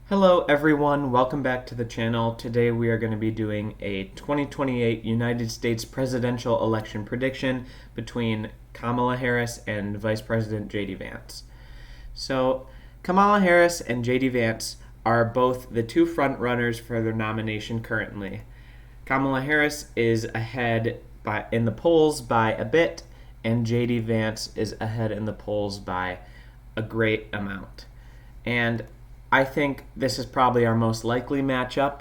Hello everyone, welcome back to the channel. Today we are going to be doing a 2028 United States presidential election prediction between Kamala Harris and Vice President J.D. Vance. So, Kamala Harris and J.D. Vance are both the two front runners for their nomination currently. Kamala Harris is ahead in the polls by a bit, and J.D. Vance is ahead in the polls by a great amount. And I think this is probably our most likely matchup,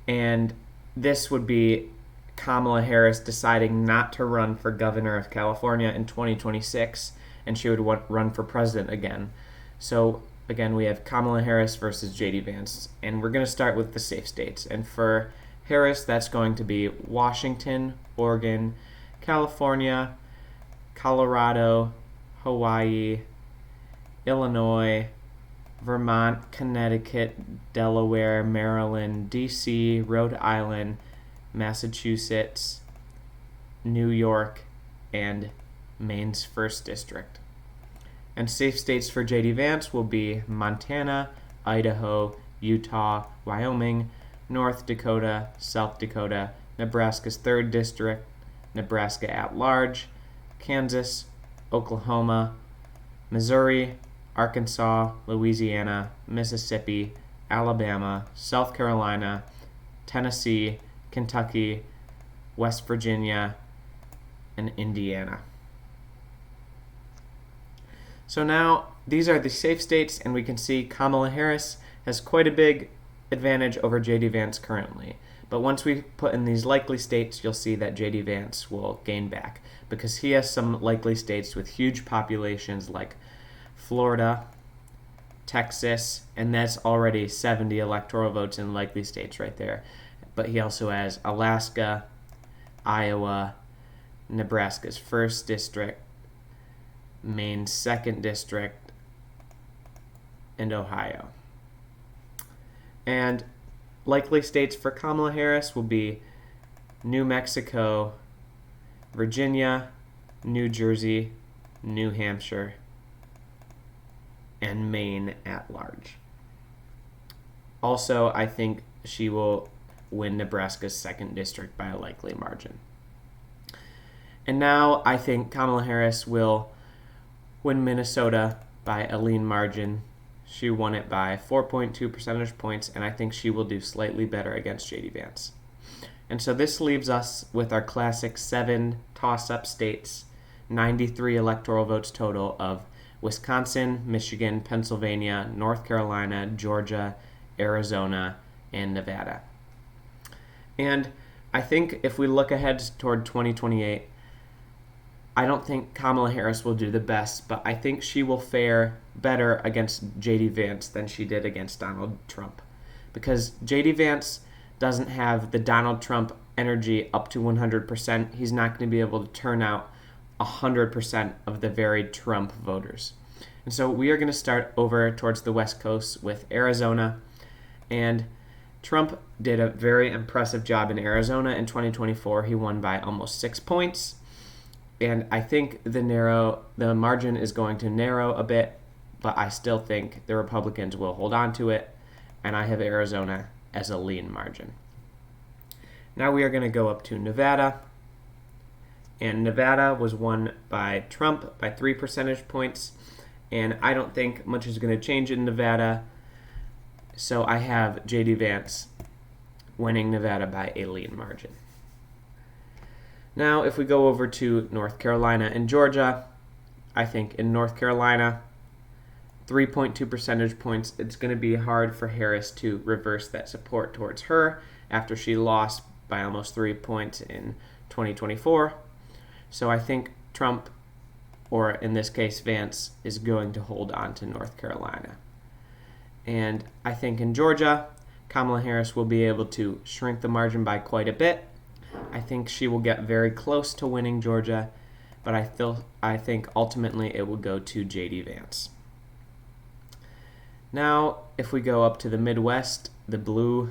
and this would be Kamala Harris deciding not to run for governor of California in 2026, and she would run for president again. So again, we have Kamala Harris versus J.D. Vance, and we're going to start with the safe states. And for Harris, that's going to be Washington, Oregon, California, Colorado, Hawaii, Illinois, Vermont, Connecticut, Delaware, Maryland, D.C., Rhode Island, Massachusetts, New York, and Maine's 1st District. And safe states for J.D. Vance will be Montana, Idaho, Utah, Wyoming, North Dakota, South Dakota, Nebraska's 3rd District, Nebraska at large, Kansas, Oklahoma, Missouri, Arkansas, Louisiana, Mississippi, Alabama, South Carolina, Tennessee, Kentucky, West Virginia, and Indiana. So now these are the safe states, and we can see Kamala Harris has quite a big advantage over J.D. Vance currently. But once we put in these likely states, you'll see that J.D. Vance will gain back because he has some likely states with huge populations like Florida, Texas, and that's already 70 electoral votes in likely states right there. But he also has Alaska, Iowa, Nebraska's 1st District, Maine's 2nd District, and Ohio. And likely states for Kamala Harris will be New Mexico, Virginia, New Jersey, New Hampshire, and Maine at large. Also, I think she will win Nebraska's 2nd District by a likely margin. And now I think Kamala Harris will win Minnesota by a lean margin. She won it by 4.2 percentage points, and I think she will do slightly better against J.D. Vance. And so this leaves us with our classic 7 toss-up states, 93 electoral votes total of Wisconsin, Michigan, Pennsylvania, North Carolina, Georgia, Arizona, and Nevada. And I think if we look ahead toward 2028, I don't think Kamala Harris will do the best, but I think she will fare better against J.D. Vance than she did against Donald Trump. Because J.D. Vance doesn't have the Donald Trump energy up to 100%. He's not going to be able to turn out 100% of the very Trump voters. And so we are going to start over towards the West Coast with Arizona. And Trump did a very impressive job in Arizona in 2024. He won by almost 6 points. And I think the margin is going to narrow a bit, but I still think the Republicans will hold on to it. And I have Arizona as a lean margin. Now we are going to go up to Nevada. And Nevada was won by Trump by 3 percentage points. And I don't think much is going to change in Nevada. So I have J.D. Vance winning Nevada by a lean margin. Now if we go over to North Carolina and Georgia, I think in North Carolina, 3.2 percentage points, it's going to be hard for Harris to reverse that support towards her after she lost by almost 3 points in 2024. So I think Trump, or in this case Vance, is going to hold on to North Carolina. And I think in Georgia, Kamala Harris will be able to shrink the margin by quite a bit. I think she will get very close to winning Georgia, but I think ultimately it will go to J.D. Vance. Now, if we go up to the Midwest, the blue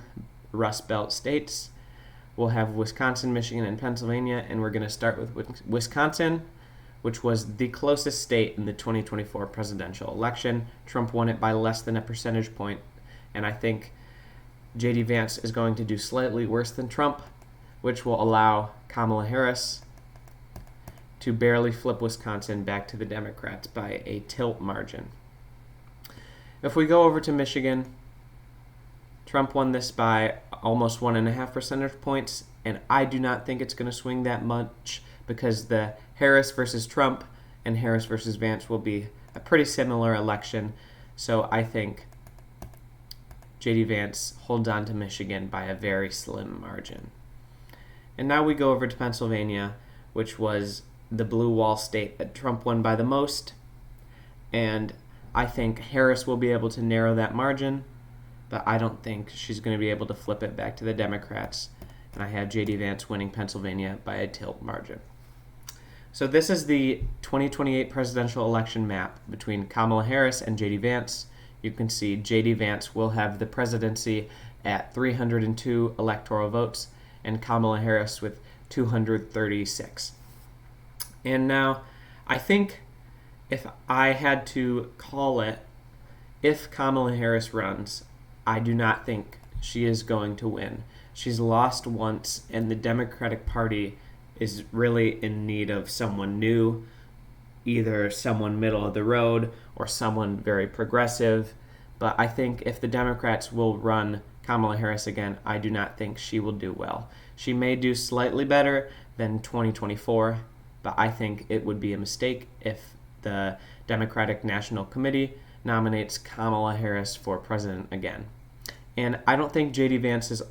Rust Belt states, we'll have Wisconsin, Michigan, and Pennsylvania, and we're going to start with Wisconsin, which was the closest state in the 2024 presidential election. Trump won it by less than a percentage point, and I think J.D. Vance is going to do slightly worse than Trump, which will allow Kamala Harris to barely flip Wisconsin back to the Democrats by a tilt margin. If we go over to Michigan, Trump won this by almost 1.5 percentage points, and I do not think it's going to swing that much because the Harris versus Trump and Harris versus Vance will be a pretty similar election. So I think J.D. Vance holds on to Michigan by a very slim margin. And now we go over to Pennsylvania, which was the blue wall state that Trump won by the most. And I think Harris will be able to narrow that margin, but I don't think she's going to be able to flip it back to the Democrats. And I have J.D. Vance winning Pennsylvania by a tilt margin. So this is the 2028 presidential election map between Kamala Harris and J.D. Vance. You can see J.D. Vance will have the presidency at 302 electoral votes and Kamala Harris with 236. And now, I think if I had to call it, if Kamala Harris runs, I do not think she is going to win. She's lost once, and the Democratic Party is really in need of someone new, either someone middle of the road or someone very progressive. But I think if the Democrats will run Kamala Harris again, I do not think she will do well. She may do slightly better than 2024, but I think it would be a mistake if the Democratic National Committee nominates Kamala Harris for president again. And I don't think J.D. Vance is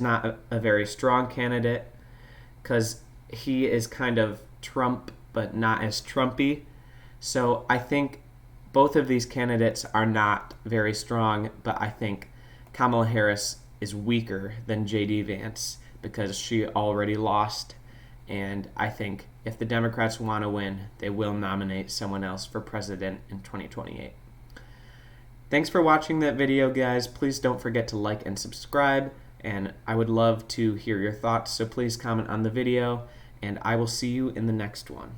not a very strong candidate, because he is kind of Trump, but not as Trumpy. So I think both of these candidates are not very strong, but I think Kamala Harris is weaker than J.D. Vance because she already lost. And I think if the Democrats want to win, they will nominate someone else for president in 2028. Thanks for watching that video, guys. Please don't forget to like and subscribe. And I would love to hear your thoughts, so please comment on the video, and I will see you in the next one.